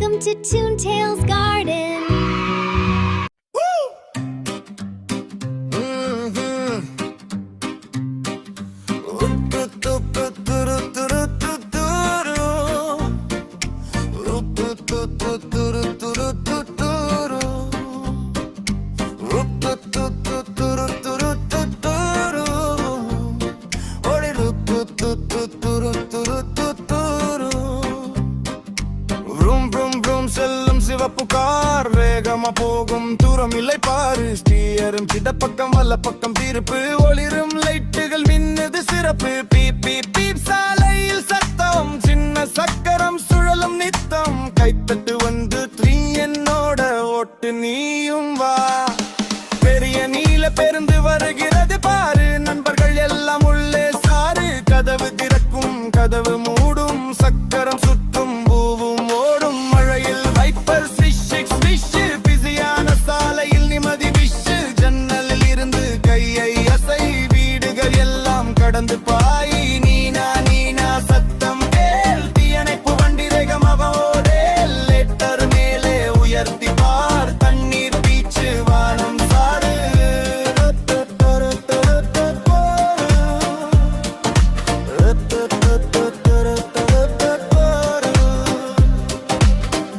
Welcome to Toontail's Garden. புகார் வேகமா போகும் தூரம் இல்லை பாரு ஸ்டீயரும் கிட்ட பக்கம் வல்ல பக்கம் தீர்ப்பு ஒளிரும் லைட்டுகள் மின்னது சிறப்பு பீப் பீப் பீப் சாலையில் சத்தம் சின்ன சக்கரம் சுழலும் நித்தம் கைத்தட்டு வந்து 3 என்னோட ஓட்டு நீயும் வா பெரிய நீல பேருந்து வருகிறது பாரு நண்பர்கள் எல்லாம் உள்ளே சாரு கதவு திறக்கும் கதவு மூடும் சக்கரம் சுற்றும் பூவும் ஓடும் மழையில் வைப்பர் பிஸியான சாலையில் நிம்மதி விஷு ஜன்னலில் இருந்து கையை அசை வீடுகள் எல்லாம் கடந்து பாய் நீனா நீனா சத்தம் ஏல் தீயணைப்பு வண்டி வேகமாக ஓடேல் லேட்டர் மேலே உயர்த்தி பார் தண்ணீர் பீச்சு வானம் சாரு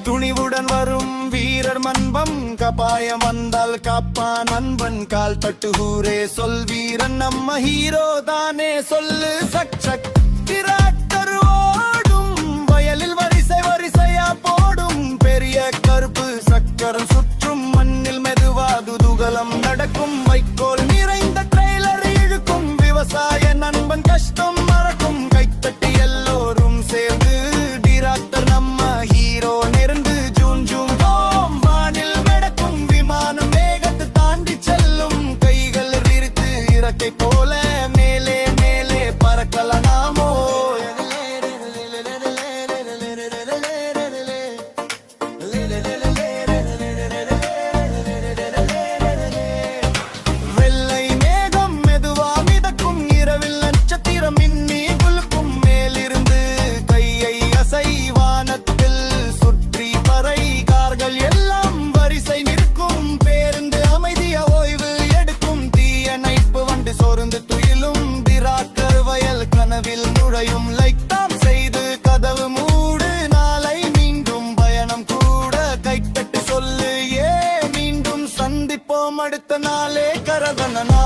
துணிவுடன் வரும் வீரர் மன்பம் கபாயம் வந்தால் காப்பான் நண்பன் கால் தட்டு ஊரே சொல் வீரன் நம்ம ஹீரோ தானே சொல்லு சக் சக் டிராக்டர் ஓடும் வயலில் வரிசை வரிசையா போடும் பெரிய கருப்பு சக்கரம் சுற்றும் மண்ணில் மெதுவா குதூகலம் நடக்கும் வைக்கோல் நிறைந்த ட்ரெய்லர் இழுக்கும் விவசாய நண்பன் கஷ்டம் மறக்கும் கைத்தட்டி எல்லோரும் சேர்ந்து டிராக்டர் நம்ம ஹீரோ நெருந்து ஜூம் ஜூம் ஓம் வானில் நடக்கும் விமானம் வேகத்தை தாண்டி செல்லும் கைகள் விரித்து இறக்கை போல மேலே மேலே பறக்கலாம் நாமோ வெள்ளை மேகம் மெதுவா மிதக்கும் இரவில் நட்சத்திரம் மின்னி குலுக்கும் மேலிருந்து கையை அசை வானத்தில் சுற்றி பறை கார்கள் எல்லாம் வரிசை நிற்கும் பேருந்து அமைதிய ஓய்வு எடுக்கும் தீயணைப்பு வண்டி சோர்ந்து துயிலும் டிராக்டர் வயல் கனவில் நுழையும் லைக் தாம் செய்து கதவு மூடு நாளை மீண்டும் பயணம் கூட கைத்தட்டு சொல்லு ஏ மீண்டும் சந்திப்போம் அடுத்த நாளே கரதனா